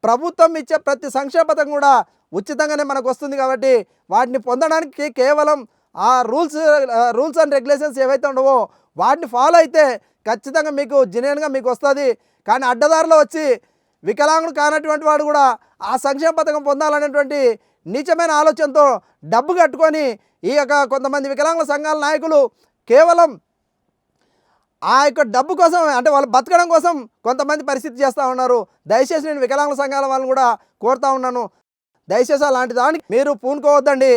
ప్రభుత్వం ఇచ్చే ప్రతి సంక్షేమ పథకం కూడా ఉచితంగానే మనకు వస్తుంది. కాబట్టి వాటిని పొందడానికి కేవలం ఆ రూల్స్ అండ్ రెగ్యులేషన్స్ ఏవైతే ఉండవో వాటిని ఫాలో అయితే ఖచ్చితంగా మీకు జెన్యూన్గా మీకు వస్తుంది. కానీ అడ్డదారిలో వచ్చి వికలాంగుడు కానటువంటి వాడు కూడా ఆ సంక్షేమ పథకం పొందాలనేటువంటి నీచమైన ఆలోచనతో డబ్బు కట్టుకొని ఈ యొక్క కొంతమంది వికలాంగుల సంఘాల నాయకులు కేవలం ఆ యొక్క డబ్బు కోసం, అంటే వాళ్ళు బతకడం కోసం కొంతమంది పరిస్థితి చేస్తూ ఉన్నారు. దయచేసి నేను వికలాంగుల సంఘాల వాళ్ళని కూడా కోరుతూ ఉన్నాను, దయచేసి అలాంటి దానికి మీరు పూనుకోవద్దండి.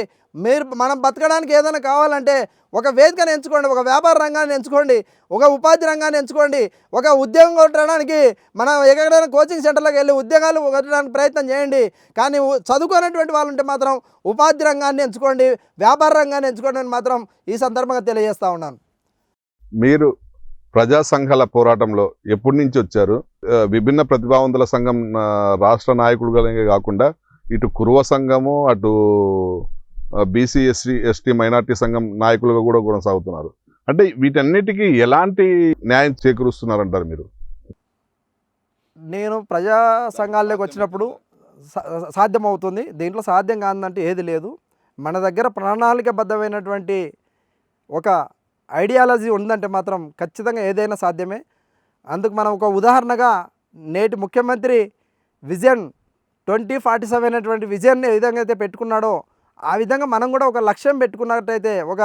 మనం బతకడానికి ఏదైనా కావాలంటే ఒక వేదికను ఎంచుకోండి, ఒక వ్యాపార రంగాన్ని ఎంచుకోండి, ఒక ఉపాధి రంగాన్ని ఎంచుకోండి, ఒక ఉద్యోగం కొట్టడానికి మనం ఎక్కడైనా కోచింగ్ సెంటర్లకు వెళ్ళి ఉద్యోగాలు కొట్టడానికి ప్రయత్నం చేయండి. కానీ చదువుకునేటువంటి వాళ్ళు ఉంటే మాత్రం ఉపాధి రంగాన్ని ఎంచుకోండి, వ్యాపార రంగాన్ని ఎంచుకోండి అని మాత్రం ఈ సందర్భంగా తెలియజేస్తూ ఉన్నాను. మీరు ప్రజా సంఘాల పోరాటంలో ఎప్పటి నుంచి వచ్చారు? విభిన్న ప్రతిభావంతుల సంఘం రాష్ట్ర నాయకుడుగానే కాకుండా ఇటు కురువ సంఘము, అటు బీసీ ఎస్టీ మైనార్టీ సంఘం నాయకులుగా కూడా కొనసాగుతున్నారు. అంటే వీటన్నిటికీ ఎలాంటి న్యాయం చేకూరుస్తున్నారంటారు మీరు? నేను ప్రజా సంఘాల్లోకి వచ్చినప్పుడు సాధ్యమవుతుంది, దీంట్లో సాధ్యం కాదంటే ఏది లేదు. మన దగ్గర ప్రణాళికబద్ధమైనటువంటి ఒక ఐడియాలజీ ఉందంటే మాత్రం ఖచ్చితంగా ఏదైనా సాధ్యమే. అందుకు మనం ఒక ఉదాహరణగా నేటి ముఖ్యమంత్రి విజన్ 2047 అనేటువంటి విజన్ని ఏ విధంగా అయితే పెట్టుకున్నాడో ఆ విధంగా మనం కూడా ఒక లక్ష్యం పెట్టుకున్నట్టయితే, ఒక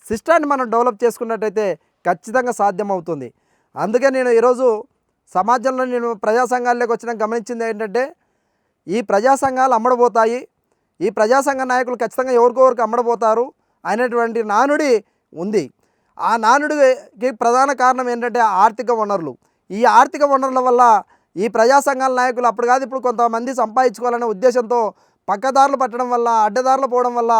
సిస్టాన్ని మనం డెవలప్ చేసుకున్నట్టయితే ఖచ్చితంగా సాధ్యమవుతుంది. అందుకే నేను ఈరోజు సమాజంలో నేను ప్రజా సంఘాల్లోకి వచ్చిన గమనించింది ఏంటంటే, ఈ ప్రజా సంఘాలు అమ్మడబోతాయి, ఈ ప్రజా సంఘ నాయకులు ఖచ్చితంగా ఎవరికొవరికి అమ్మడబోతారు అనేటువంటి నానుడి ఉంది. ఆ నానుడికి ప్రధాన కారణం ఏంటంటే ఆర్థిక వనరులు. ఈ ఆర్థిక వనరుల వల్ల ఈ ప్రజా సంఘాల నాయకులు అప్పుడు కాదు ఇప్పుడు కొంతమంది సంపాదించుకోవాలనే ఉద్దేశంతో పక్కదారులు పట్టడం వల్ల, అడ్డదారులు పోవడం వల్ల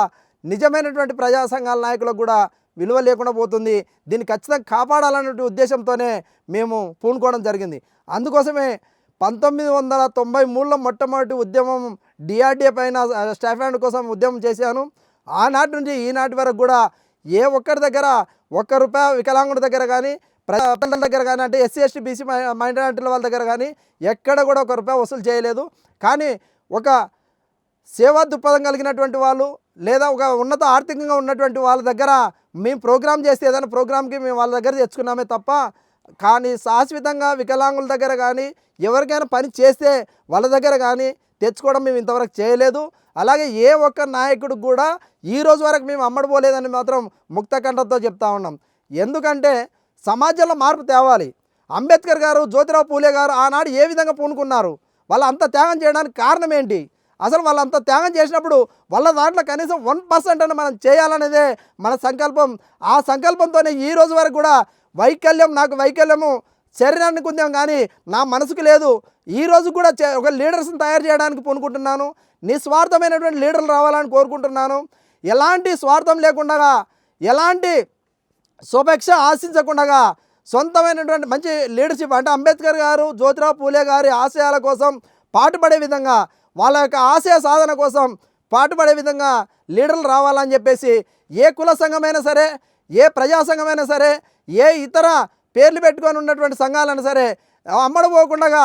నిజమైనటువంటి ప్రజా సంఘాల నాయకులకు కూడా విలువ లేకుండా పోతుంది. దీన్ని ఖచ్చితంగా కాపాడాలనే ఉద్దేశంతోనే మేము పూనుకోవడం జరిగింది. అందుకోసమే 1993లో మొట్టమొదటి ఉద్యమం డిఆర్డీఏ పైన స్టైఫండ్ కోసం ఉద్యమం చేశాను. ఆనాటి నుంచి ఈనాటి వరకు కూడా ఏ ఒక్కరి దగ్గర ₹1 వికలాంగుడి దగ్గర కానీ, ప్రజల దగ్గర కానీ, అంటే ఎస్సీ ఎస్టీ బీసీ మైనారిటీల వాళ్ళ దగ్గర కానీ ఎక్కడ కూడా ₹1 వసూలు చేయలేదు. కానీ ఒక సేవా దృక్పథం కలిగినటువంటి వాళ్ళు లేదా ఒక ఉన్నత ఆర్థికంగా ఉన్నటువంటి వాళ్ళ దగ్గర మేము ప్రోగ్రామ్ చేస్తే ఏదైనా ప్రోగ్రామ్కి మేము వాళ్ళ దగ్గర తెచ్చుకున్నామే తప్ప, కానీ శాశ్వతంగా వికలాంగుల దగ్గర కానీ ఎవరికైనా పని చేస్తే వాళ్ళ దగ్గర కానీ తెచ్చుకోవడం మేము ఇంతవరకు చేయలేదు. అలాగే ఏ ఒక్క నాయకుడికి కూడా ఈ రోజు వరకు మేము అమ్మడిపోలేదని మాత్రం ముక్త కంఠంతో చెప్తా ఉన్నాం. ఎందుకంటే సమాజంలో మార్పు తేవాలి. అంబేద్కర్ గారు, జ్యోతిరావు పూలే గారు ఆనాడు ఏ విధంగా పూనుకున్నారు, వాళ్ళు అంత త్యాగం చేయడానికి కారణం ఏంటి? ఆ అసలు వాళ్ళంత త్యాగం చేసినప్పుడు వాళ్ళ దాంట్లో కనీసం 1% అని మనం చేయాలనేదే మన సంకల్పం. ఆ సంకల్పంతోనే ఈ రోజు వరకు కూడా నాకు వైకల్యము శరీరానికి ఉందేమో కానీ నా మనసుకు లేదు. ఈ రోజు కూడా ఒక లీడర్స్ని తయారు చేయడానికి పూనుకుంటున్నాను. నిస్వార్థమైనటువంటి లీడర్లు రావాలని కోరుకుంటున్నాను. ఎలాంటి స్వార్థం లేకుండా, ఎలాంటి శుభేక్ష ఆశించకుండా సొంతమైనటువంటి మంచి లీడర్షిప్ అంటే అంబేద్కర్ గారు, జ్యోతిరావు పూలే గారి ఆశయాల కోసం పాటుపడే విధంగా, వాళ్ళ యొక్క ఆశయ సాధన కోసం పాటుపడే విధంగా లీడర్లు రావాలని చెప్పేసి ఏ కుల సంఘమైనా సరే, ఏ ప్రజా సంఘమైనా సరే, ఏ ఇతర పేర్లు పెట్టుకొని ఉన్నటువంటి సంఘాలైనా సరే అమ్మడపోకుండా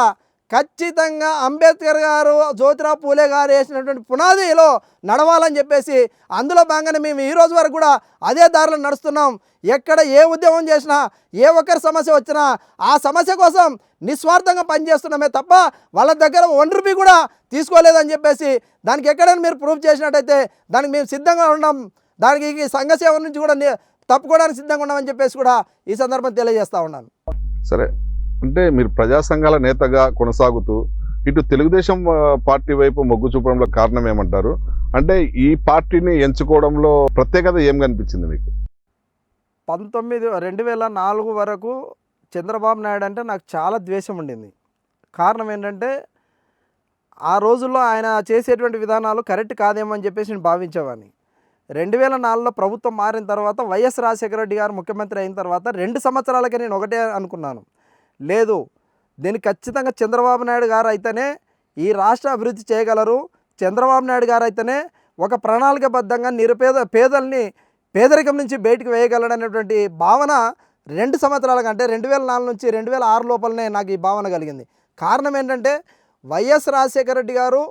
ఖచ్చితంగా అంబేద్కర్ గారు, జ్యోతిరావు పూలే గారు వేసినటువంటి పునాదిలో నడవాలని చెప్పేసి అందులో భాగంగానే మేము ఈ రోజు వరకు కూడా అదే దారిలో నడుస్తున్నాం. ఎక్కడ ఏ ఉద్యమం చేసినా, ఏ ఒక్కరి సమస్య వచ్చినా ఆ సమస్య కోసం నిస్వార్థంగా పనిచేస్తున్నామే తప్ప వాళ్ళ దగ్గర ₹1 కూడా తీసుకోలేదని చెప్పేసి దానికి ఎక్కడైనా మీరు ప్రూఫ్ చేసినట్టయితే దానికి మేము సిద్ధంగా ఉన్నాం. దానికి ఈ సంఘ సేవ నుంచి కూడా తప్పుకోవడానికి సిద్ధంగా ఉన్నామని చెప్పేసి కూడా ఈ సందర్భం తెలియజేస్తూ ఉన్నాను. సరే, అంటే మీరు ప్రజా సంఘాల నేతగా కొనసాగుతూ ఇటు తెలుగుదేశం పార్టీ వైపు మొగ్గు చూపడంలో కారణం ఏమంటారు? అంటే ఈ పార్టీని ఎంచుకోవడంలో ప్రత్యేకత ఏం కనిపించింది మీకు? 2004 వరకు చంద్రబాబు నాయుడు అంటే నాకు చాలా ద్వేషం ఉండింది. కారణం ఏంటంటే ఆ రోజుల్లో ఆయన చేసేటువంటి విధానాలు కరెక్ట్ కాదేమో అని చెప్పేసి నేను భావించేవాడిని. 2004లో ప్రభుత్వం మారిన తర్వాత వైఎస్ రాజశేఖర రెడ్డి గారు ముఖ్యమంత్రి అయిన తర్వాత 2 సంవత్సరాలకే నేను ఒకటే అనుకున్నాను, లేదు దీనికి ఖచ్చితంగా చంద్రబాబు నాయుడు గారు అయితేనే ఈ రాష్ట్ర అభివృద్ధి చేయగలరు. చంద్రబాబు నాయుడు గారు అయితేనే ఒక ప్రణాళికబద్ధంగా పేదల్ని పేదరికం నుంచి బయటకు వేయగలడనేటువంటి భావన 2 సంవత్సరాలుగా అంటే 2004 నుంచి 2006 లోపలనే నాకు ఈ భావన కలిగింది. కారణం ఏంటంటే వైఎస్ రాజశేఖర రెడ్డి గారు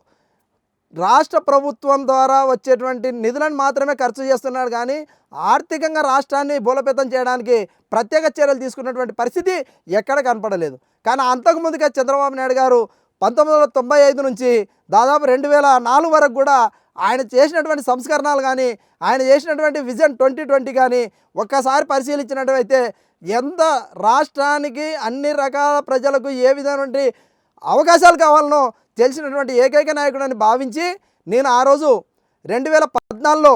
రాష్ట్ర ప్రభుత్వం ద్వారా వచ్చేటువంటి నిధులను మాత్రమే ఖర్చు చేస్తున్నాడు కానీ ఆర్థికంగా రాష్ట్రాన్ని బలోపేతం చేయడానికి ప్రత్యేక చర్యలు తీసుకున్నటువంటి పరిస్థితి ఎక్కడ కనపడలేదు. కానీ అంతకుముందుగా చంద్రబాబు నాయుడు గారు 1995 నుంచి దాదాపు 2004 వరకు కూడా ఆయన చేసినటువంటి సంస్కరణలు కానీ, ఆయన చేసినటువంటి విజన్ 2020 కానీ ఒక్కసారి పరిశీలించినట్టయితే ఎంత రాష్ట్రానికి అన్ని రకాల ప్రజలకు ఏ విధమైనటువంటి అవకాశాలు కావాలనో తెలిసినటువంటి ఏకైక నాయకుడు అని భావించి నేను ఆ రోజు 2014లో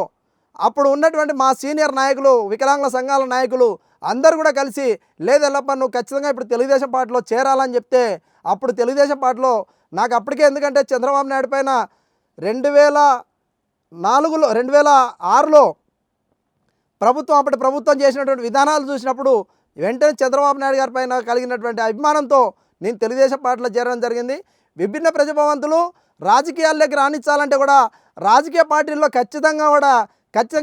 అప్పుడు ఉన్నటువంటి మా సీనియర్ నాయకులు, వికలాంగుల సంఘాల నాయకులు అందరూ కూడా కలిసి లేదు ఎల్లప్ప నువ్వు ఖచ్చితంగా ఇప్పుడు తెలుగుదేశం పార్టీలో చేరాలని చెప్తే అప్పుడు తెలుగుదేశం పార్టీలో నాకు అప్పటికే ఎందుకంటే చంద్రబాబు నాయుడు పైన 2006లో అప్పటి ప్రభుత్వం చేసినటువంటి విధానాలు చూసినప్పుడు వెంటనే చంద్రబాబు నాయుడు గారి పైన కలిగినటువంటి అభిమానంతో నేను తెలుగుదేశం పార్టీలో చేరడం జరిగింది. విభిన్న ప్రతిభావంతులు రాజకీయాల్లోకి రాణించాలంటే కూడా రాజకీయ పార్టీల్లో ఖచ్చితంగా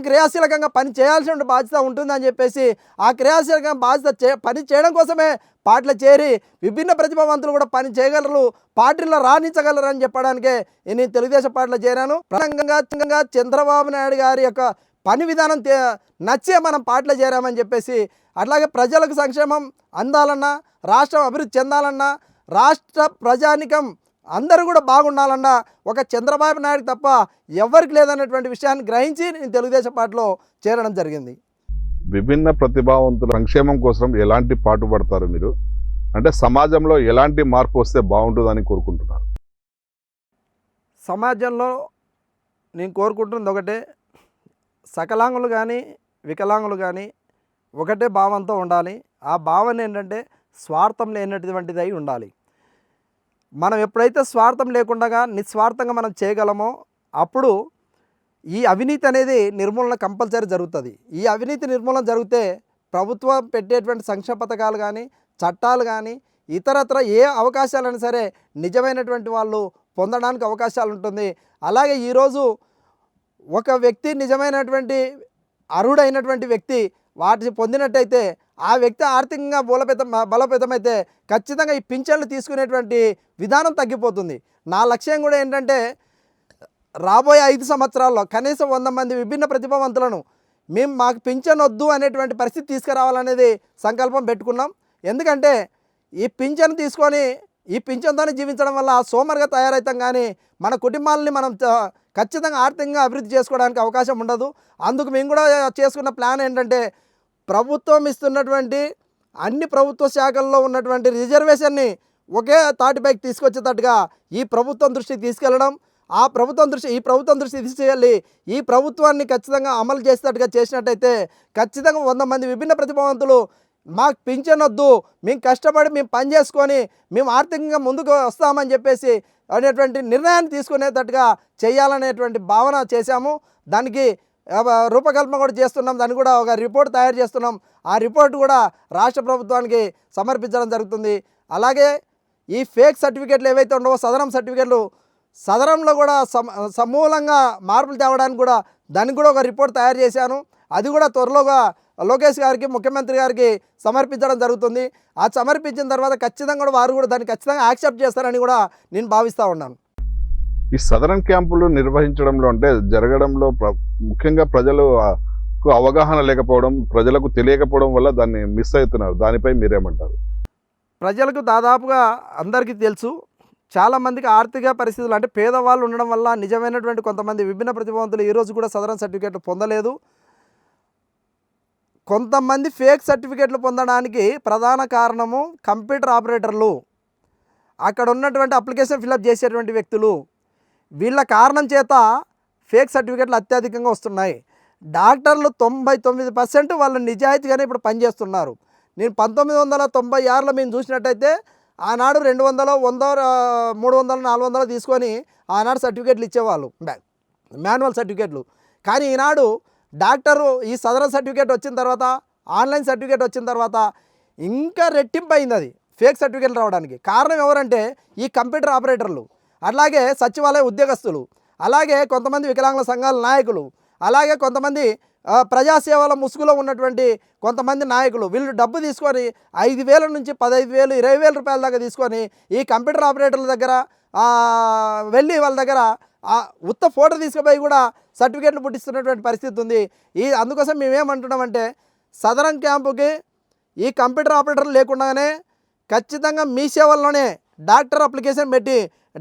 క్రియాశీలకంగా పని చేయాల్సిన బాధ్యత ఉంటుందని చెప్పేసి ఆ క్రియాశీలకంగా పని చేయడం కోసమే పార్టీలో చేరి విభిన్న ప్రతిభావంతులు కూడా పని చేయగలరు, పార్టీలో రాణించగలరు అని చెప్పడానికే నేను తెలుగుదేశం పార్టీలో చేరాను. ప్రధానంగా చంద్రబాబు నాయుడు గారి యొక్క పని విధానం నచ్చే మనం పార్టీలో చేరామని చెప్పేసి, అట్లాగే ప్రజలకు సంక్షేమం అందాలన్నా, రాష్ట్రం అభివృద్ధి చెందాలన్నా, రాష్ట్ర ప్రజానికం అందరూ కూడా బాగుండాలన్నా ఒక చంద్రబాబు నాయుడు తప్ప ఎవరికి లేదన్నటువంటి విషయాన్ని గ్రహించి నేను తెలుగుదేశం పార్టీలో చేరడం జరిగింది. విభిన్న ప్రతిభావంతుల సంక్షేమం కోసం ఎలాంటి పాటుపడతారు మీరు? అంటే సమాజంలో ఎలాంటి మార్పు వస్తే బాగుంటుందని కోరుకుంటున్నారు? సమాజంలో నేను కోరుకుంటున్నది ఒకటే, సకలాంగులు కానీ వికలాంగులు కానీ ఒకటే భావంతో ఉండాలి. ఆ భావన ఏంటంటే స్వార్థం లేనటువంటిది అయి ఉండాలి. మనం ఎప్పుడైతే స్వార్థం లేకుండా నిస్వార్థంగా మనం చేయగలమో అప్పుడు ఈ అవినీతి అనేది నిర్మూలన కంపల్సరీ జరుగుతుంది. ఈ అవినీతి నిర్మూలన జరిగితే ప్రభుత్వం పెట్టేటువంటి సంక్షేమ పథకాలు కానీ, చట్టాలు కానీ, ఇతరత్ర ఏ అవకాశాలైనా సరే నిజమైనటువంటి వాళ్ళు పొందడానికి అవకాశాలు ఉంటుంది. అలాగే ఈరోజు ఒక వ్యక్తి నిజమైనటువంటి అర్హుడైనటువంటి వ్యక్తి వాటిని పొందినట్టయితే ఆ వ్యక్తి ఆర్థికంగా బలోపేతమైతే ఖచ్చితంగా ఈ పింఛన్లు తీసుకునేటువంటి విధానం తగ్గిపోతుంది. నా లక్ష్యం కూడా ఏంటంటే రాబోయే 5 సంవత్సరాల్లో కనీసం 100 మంది విభిన్న ప్రతిభావంతులను మాకు పింఛన్ వద్దు అనేటువంటి పరిస్థితి తీసుకురావాలనేది సంకల్పం పెట్టుకున్నాం. ఎందుకంటే ఈ పింఛన్ తీసుకొని ఈ పింఛన్తోనే జీవించడం వల్ల సోమరుగా తయారవుతాం కానీ మన కుటుంబాలని మనం ఖచ్చితంగా ఆర్థికంగా అభివృద్ధి చేసుకోవడానికి అవకాశం ఉండదు. అందుకు మేము కూడా చేసుకున్న ప్లాన్ ఏంటంటే ప్రభుత్వం ఇస్తున్నటువంటి అన్ని ప్రభుత్వ శాఖల్లో ఉన్నటువంటి రిజర్వేషన్ని ఒకే తాటిపైకి తీసుకొచ్చేటట్టుగా ఈ ప్రభుత్వం దృష్టికి తీసుకెళ్ళడం, ఆ ప్రభుత్వం దృష్టి ఈ ప్రభుత్వం దృష్టి తీసుకెళ్ళి ఈ ప్రభుత్వాన్ని ఖచ్చితంగా అమలు చేసేటట్టుగా చేసినట్టయితే ఖచ్చితంగా 100 మంది విభిన్న ప్రతిభావంతులు మాకు పింఛన్ వద్దు, మేము కష్టపడి మేము పని చేసుకొని మేము ఆర్థికంగా ముందుకు వస్తామని చెప్పేసి అనేటువంటి నిర్ణయాన్ని తీసుకునేటట్టుగా చేయాలనేటువంటి భావన చేశాము. దానికి రూపకల్పన కూడా చేస్తున్నాం. దాన్ని కూడా ఒక రిపోర్ట్ తయారు చేస్తున్నాం. ఆ రిపోర్ట్ కూడా రాష్ట్ర ప్రభుత్వానికి సమర్పించడం జరుగుతుంది. అలాగే ఈ ఫేక్ సర్టిఫికేట్లు ఏవైతే ఉండవో సదరం సర్టిఫికేట్లు, సదరంలో కూడా సమూలంగా మార్పులు తేవడానికి కూడా దానికి కూడా ఒక రిపోర్ట్ తయారు చేశాను. అది కూడా త్వరలోగా లోకేష్ గారికి, ముఖ్యమంత్రి గారికి సమర్పించడం జరుగుతుంది. ఆ సమర్పించిన తర్వాత ఖచ్చితంగా కూడా వారు కూడా దాన్ని ఖచ్చితంగా యాక్సెప్ట్ చేస్తారని కూడా నేను భావిస్తూ ఉన్నాను. ఈ సదరన్ క్యాంపులు నిర్వహించడంలో అంటే జరగడంలో ముఖ్యంగా ప్రజలకు అవగాహన లేకపోవడం, ప్రజలకు తెలియకపోవడం వల్ల దాన్ని మిస్ అవుతున్నారు. దానిపై మీరేమంటారు? ప్రజలకు దాదాపుగా అందరికీ తెలుసు. చాలామందికి ఆర్థిక పరిస్థితులు అంటే పేదవాళ్ళు ఉండడం వల్ల నిజమైనటువంటి కొంతమంది విభిన్న ప్రతిభావంతులు ఈరోజు కూడా సదరన్ సర్టిఫికేట్లు పొందలేదు. కొంతమంది ఫేక్ సర్టిఫికేట్లు పొందడానికి ప్రధాన కారణము కంప్యూటర్ ఆపరేటర్లు, అక్కడ ఉన్నటువంటి అప్లికేషన్ ఫిలప్ చేసేటువంటి వ్యక్తులు, వీళ్ళ కారణం చేత ఫేక్ సర్టిఫికేట్లు అత్యధికంగా వస్తున్నాయి. డాక్టర్లు 99% వాళ్ళు నిజాయితీగానే ఇప్పుడు పనిచేస్తున్నారు. నేను 1996లో మేము చూసినట్టయితే ఆనాడు 200, 100, 300, 400 తీసుకొని ఆనాడు సర్టిఫికేట్లు ఇచ్చేవాళ్ళు, మాన్యువల్ సర్టిఫికేట్లు. కానీ ఈనాడు డాక్టరు ఈ సదరన్ సర్టిఫికేట్ వచ్చిన తర్వాత, ఆన్లైన్ సర్టిఫికేట్ వచ్చిన తర్వాత ఇంకా రెట్టింపు అయింది అది ఫేక్ సర్టిఫికేట్లు రావడానికి. కారణం ఎవరంటే ఈ కంప్యూటర్ ఆపరేటర్లు, అలాగే సచివాలయ ఉద్యోగస్తులు, అలాగే కొంతమంది వికలాంగుల సంఘాల నాయకులు, అలాగే కొంతమంది ప్రజాసేవల ముసుగులో ఉన్నటువంటి కొంతమంది నాయకులు. వీళ్ళు డబ్బు తీసుకొని 5,000 నుంచి 15,000, 20,000 రూపాయల దాకా తీసుకొని ఈ కంప్యూటర్ ఆపరేటర్ల దగ్గర వెళ్ళి వాళ్ళ దగ్గర ఉత్త ఫోటో తీసుకుపోయి కూడా సర్టిఫికేట్లు పుట్టిస్తున్నటువంటి పరిస్థితి ఉంది. అందుకోసం మేమేమంటున్నామంటే సదరన్ క్యాంపుకి ఈ కంప్యూటర్ ఆపరేటర్లు లేకుండానే ఖచ్చితంగా మీ సేవల్లోనే డాక్టర్ అప్లికేషన్ పెట్టి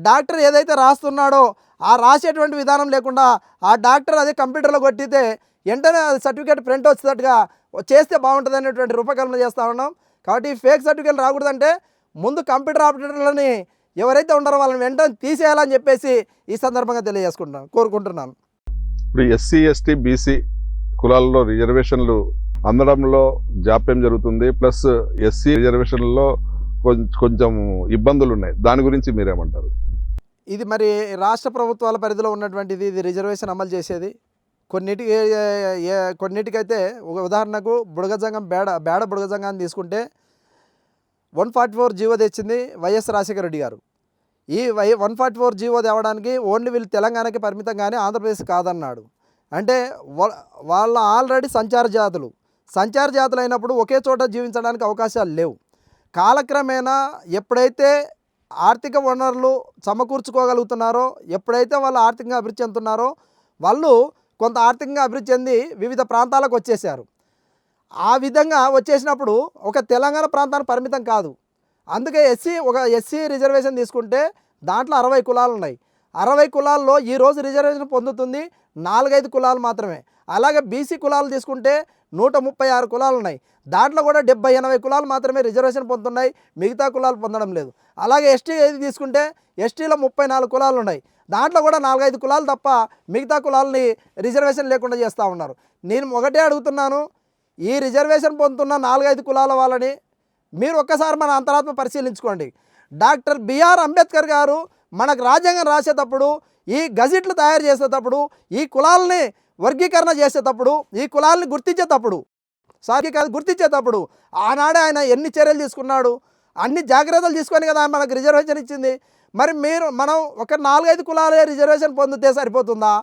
డాక్టర్ ఏదైతే రాస్తున్నాడో ఆ రాసేటువంటి విధానం లేకుండా ఆ డాక్టర్ అదే కంప్యూటర్లో కొట్టితే వెంటనే అది సర్టిఫికేట్ ప్రింట్ వచ్చేటట్టుగా చేస్తే బాగుంటుంది అనేటువంటి రూపకల్పన చేస్తూ ఉన్నాం. కాబట్టి ఫేక్ సర్టిఫికేట్ రాకూడదంటే ముందు కంప్యూటర్ ఆపరేటర్లని ఎవరైతే ఉన్నారో వాళ్ళని వెంటనే తీసేయాలని చెప్పేసి ఈ సందర్భంగా కోరుకుంటున్నాను. ఇప్పుడు ఎస్సీ, ఎస్టీ, బీసీ కులాల్లో రిజర్వేషన్లు అందడంలో జాప్యం జరుగుతుంది. ప్లస్ ఎస్సీ రిజర్వేషన్లలో కొంచెం ఇబ్బందులు ఉన్నాయి. దాని గురించి మీరేమంటారు? ఇది మరి రాష్ట్ర ప్రభుత్వాల పరిధిలో ఉన్నటువంటిది. ఇది రిజర్వేషన్ అమలు చేసేది కొన్నిటికైతే ఒక ఉదాహరణకు బుడగజంగం బేడ బుడగజంగాన్ని తీసుకుంటే 144 జీవో తెచ్చింది వైఎస్ రాజశేఖర రెడ్డి గారు. ఈ 144 జీవో తేవడానికి ఓన్లీ వీళ్ళు తెలంగాణకి పరిమితం కానీ ఆంధ్రప్రదేశ్ కాదన్నాడు. అంటే వాళ్ళ ఆల్రెడీ సంచార జాతులు అయినప్పుడు ఒకే చోట జీవించడానికి అవకాశాలు లేవు. కాలక్రమేణా ఎప్పుడైతే ఆర్థిక వనరులు సమకూర్చుకోగలుగుతున్నారో, ఎప్పుడైతే వాళ్ళు ఆర్థికంగా అభివృద్ధి చెందుతున్నారో, వాళ్ళు కొంత ఆర్థికంగా అభివృద్ధి చెంది వివిధ ప్రాంతాలకు వచ్చేసారు. ఆ విధంగా వచ్చేసినప్పుడు ఒక తెలంగాణ ప్రాంతానికి పరిమితం కాదు. అందుకే ఎస్సీ రిజర్వేషన్ తీసుకుంటే దాంట్లో 60 కులాలు ఉన్నాయి. 60 కులాల్లో ఈరోజు రిజర్వేషన్ పొందుతుంది 4-5 కులాలు మాత్రమే. అలాగే బీసీ కులాలు తీసుకుంటే 136 కులాలు ఉన్నాయి. దాంట్లో కూడా 70-80 కులాలు మాత్రమే రిజర్వేషన్ పొందుతున్నాయి, మిగతా కులాలు పొందడం లేదు. అలాగే ఎస్టీ తీసుకుంటే ఎస్టీలో 34 కులాలు ఉన్నాయి. దాంట్లో కూడా 4-5 కులాలు తప్ప మిగతా కులాలని రిజర్వేషన్ లేకుండా చేస్తూ ఉన్నారు. నేను ఒకటే అడుగుతున్నాను, ఈ రిజర్వేషన్ పొందుతున్న 4-5 కులాల వాళ్ళని మీరు ఒక్కసారి మన అంతరాత్మ పరిశీలించుకోండి. డాక్టర్ బిఆర్ అంబేద్కర్ గారు మనకు రాజ్యాంగం రాసేటప్పుడు, ఈ గజెట్లు తయారు చేసేటప్పుడు, ఈ కులాలని వర్గీకరణ చేసేటప్పుడు, ఈ కులాలని గుర్తించేటప్పుడు ఆనాడే ఆయన ఎన్ని చర్యలు తీసుకున్నాడు, అన్ని జాగ్రత్తలు తీసుకొని కదా మనకు రిజర్వేషన్ ఇచ్చింది. మరి మనం ఒక 4-5 కులాలే రిజర్వేషన్ పొందితే సరిపోతుందా?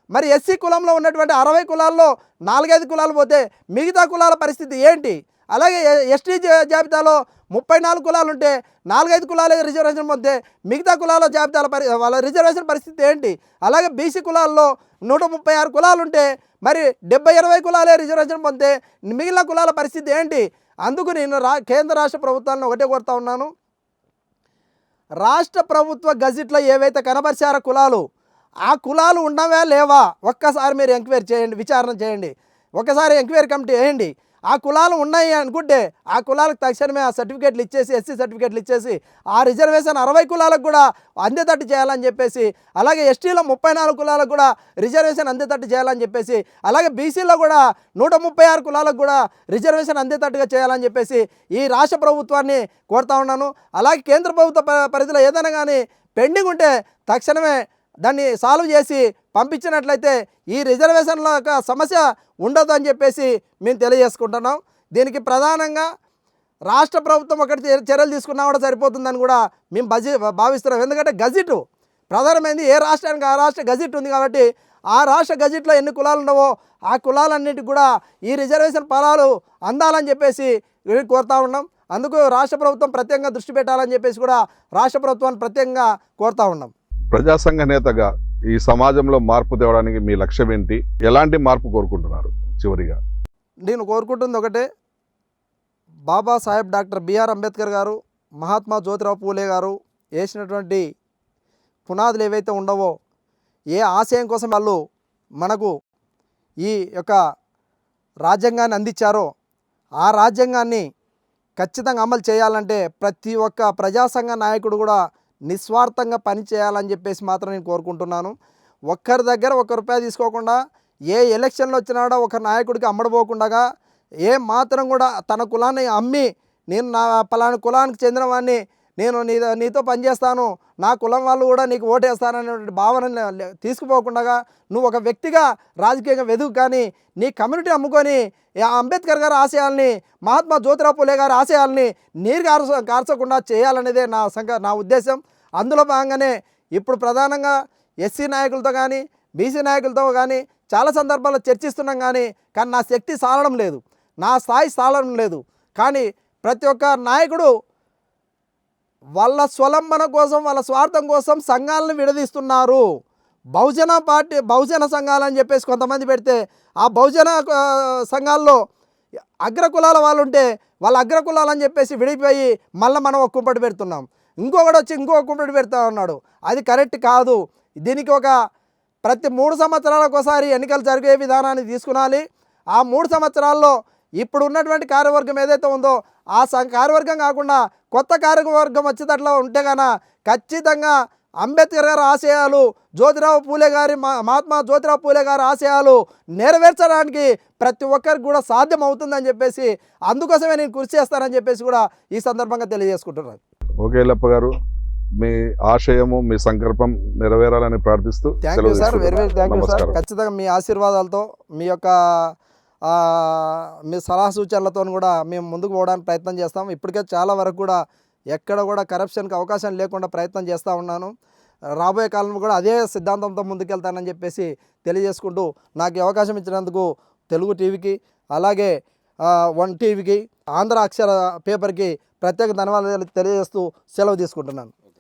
మరి ఎస్సీ కులంలో ఉన్నటువంటి 60 కులాల్లో 4-5 కులాలు పోతే మిగతా కులాల పరిస్థితి ఏంటి? అలాగే ఎస్టీ జాబితాలో 34 కులాలు ఉంటే 4-5 కులాలే రిజర్వేషన్ పొందితే మిగతా కులాల జాబితాల వాళ్ళ రిజర్వేషన్ పరిస్థితి ఏంటి? అలాగే బీసీ కులాల్లో 136 కులాలు ఉంటే మరి 70-80 కులాలే రిజర్వేషన్ పొందితే మిగిలిన కులాల పరిస్థితి ఏంటి? అందుకు నేను కేంద్ర రాష్ట్ర ప్రభుత్వాలను ఒకటే కోరుతా ఉన్నాను, రాష్ట్ర ప్రభుత్వ గజెట్లో ఏవైతే కనబరిచారో కులాలు, ఆ కులాలు ఉన్నవా లేవా ఒక్కసారి మీరు ఎంక్వైరీ చేయండి, విచారణ చేయండి, ఒకసారి ఎంక్వైరీ కమిటీ వేయండి. ఆ కులాలు ఉన్నాయి అనుకుంటే ఆ కులాలకు తక్షణమే ఆ సర్టిఫికేట్లు ఇచ్చేసి ఎస్సీ సర్టిఫికేట్లు ఇచ్చేసి ఆ రిజర్వేషన్ 60 కులాలకు కూడా అందేటట్టు చేయాలని చెప్పేసి, అలాగే ఎస్టీలో 34 కులాలకు కూడా రిజర్వేషన్ అందేటట్టు చేయాలని చెప్పేసి, అలాగే బీసీలో కూడా 136 కులాలకు కూడా రిజర్వేషన్ అందేటట్టుగా చేయాలని చెప్పేసి ఈ రాష్ట్ర ప్రభుత్వాన్ని కోరుతా ఉన్నాను. అలాగే కేంద్ర ప్రభుత్వ పరిధిలో ఏదైనా కానీ పెండింగ్ ఉంటే తక్షణమే దాన్ని సాల్వ్ చేసి పంపించినట్లయితే ఈ రిజర్వేషన్ల యొక్క సమస్య ఉండదు అని చెప్పేసి మేము తెలియజేసుకుంటున్నాం. దీనికి ప్రధానంగా రాష్ట్ర ప్రభుత్వం ఒకటి చర్యలు తీసుకున్నా కూడా సరిపోతుందని కూడా మేము భావిస్తున్నాం. ఎందుకంటే గజిట్ ప్రధానమైనది, ఏ రాష్ట్రానికి ఆ రాష్ట్ర గజిట్ ఉంది కాబట్టి ఆ రాష్ట్ర గజిట్లో ఎన్ని కులాలు ఉండవో ఆ కులాలన్నిటికి కూడా ఈ రిజర్వేషన్ ఫలాలు అందాలని చెప్పేసి కోరుతా ఉన్నాం. అందుకు రాష్ట్ర ప్రభుత్వం ప్రత్యేకంగా దృష్టి పెట్టాలని చెప్పేసి కూడా రాష్ట్ర ప్రభుత్వాన్ని ప్రత్యేకంగా కోరుతా ఉన్నాం. ప్రజాసంఘ నేతగా ఈ సమాజంలో మార్పు తేవడానికి మీ లక్ష్యం ఏంటి? ఎలాంటి మార్పు కోరుకుంటున్నారు? చివరిగా నేను కోరుకుంటుంది ఒకటే, బాబాసాహెబ్ డాక్టర్ బిఆర్ అంబేద్కర్ గారు, మహాత్మా జ్యోతిరావు పూలే గారు వేసినటువంటి పునాదులు ఏవైతే ఉండవో, ఏ ఆశయం కోసం వాళ్ళు మనకు ఈ యొక్క రాజ్యాంగాన్ని అందించారో ఆ రాజ్యాంగాన్ని ఖచ్చితంగా అమలు చేయాలంటే ప్రతి ఒక్క ప్రజాసంఘ నాయకుడు కూడా నిస్వార్థంగా పని చేయాలని చెప్పేసి మాత్రం నేను కోరుకుంటున్నాను. ఒక్కరి దగ్గర ₹1 తీసుకోకుండా, ఏ ఎలక్షన్లు వచ్చినా ఒక నాయకుడికి అమ్మడపోకుండా, ఏ మాత్రం కూడా తన కులాన్ని అమ్మి నేను నా పలానా కులానికి చెందిన వాడిని, నేను నీతో పనిచేస్తాను, నా కులం వాళ్ళు కూడా నీకు ఓటేస్తాననేటువంటి భావన తీసుకుపోకుండా నువ్వు ఒక వ్యక్తిగా రాజకీయంగా వెదుగు, కానీ నీ కమ్యూనిటీ అమ్ముకొని అంబేద్కర్ గారి ఆశయాల్ని, మహాత్మా జ్యోతిరావు పూలే గారి ఆశయాల్ని నీరు కార్చకుండా చేయాలనేదే నా ఉద్దేశం. అందులో భాగంగానే ఇప్పుడు ప్రధానంగా ఎస్సీ నాయకులతో కానీ బీసీ నాయకులతో కానీ చాలా సందర్భాల్లో చర్చిస్తున్నాం. కానీ నా శక్తి సాలడం లేదు, నా స్థాయి సాలడం లేదు. కానీ ప్రతి ఒక్క నాయకుడు వాళ్ళ స్వలంబన కోసం, వాళ్ళ స్వార్థం కోసం సంఘాలను విడదీస్తున్నారు. బహుజన సంఘాలని చెప్పేసి కొంతమంది పెడితే ఆ బహుజన సంఘాల్లో అగ్రకులాల వాళ్ళు ఉంటే వాళ్ళ అగ్రకులాలని చెప్పేసి విడిపోయి మళ్ళీ మనం ఒక కుంపటి పెడుతున్నాం. ఇంకొకటి వచ్చి ఇంకొక కుంపటి పెడతా ఉన్నాడు. అది కరెక్ట్ కాదు. దీనికి ప్రతి 3 సంవత్సరాలకు ఒకసారి ఎన్నికలు జరిగే విధానాన్ని తీసుకునాలి. ఆ 3 సంవత్సరాల్లో ఇప్పుడు ఉన్నటువంటి కార్యవర్గం ఏదైతే ఉందో ఆ కార్యవర్గం కాకుండా కొత్త కార్యవర్గం వచ్చేటట్లు ఉంటే కనుక ఖచ్చితంగా అంబేద్కర్ గారి ఆశయాలు, మహాత్మా జ్యోతిరావు పూలే గారి ఆశయాలు నెరవేర్చడానికి ప్రతి ఒక్కరికి కూడా సాధ్యం అవుతుందని చెప్పేసి, అందుకోసమే నేను కృషి చేస్తానని చెప్పేసి కూడా ఈ సందర్భంగా తెలియజేసుకుంటున్నాను. ఓకే ఎల్లప్ప గారు, మీ ఆశయము, మీ సంకల్పం నెరవేరాలని ప్రార్థిస్తూ thank you sir, very very thank you sir. ఖచ్చితంగా మీ ఆశీర్వాదాలతో, మీ యొక్క మీ సలహా సూచనలతో కూడా మేము ముందుకు పోవడానికి ప్రయత్నం చేస్తాం. ఇప్పటికే చాలా వరకు కూడా ఎక్కడ కూడా కరప్షన్కి అవకాశం లేకుండా ప్రయత్నం చేస్తూ ఉన్నాను. రాబోయే కాలంలో కూడా అదే సిద్ధాంతంతో ముందుకెళ్తానని చెప్పేసి తెలియజేసుకుంటూ, నాకు ఈ అవకాశం ఇచ్చినందుకు తెలుగు టీవీకి, అలాగే వన్ టీవీకి, ఆంధ్ర అక్షర పేపర్కి ప్రత్యేక ధన్యవాదాలు తెలియజేస్తూ సెలవు తీసుకుంటున్నాను.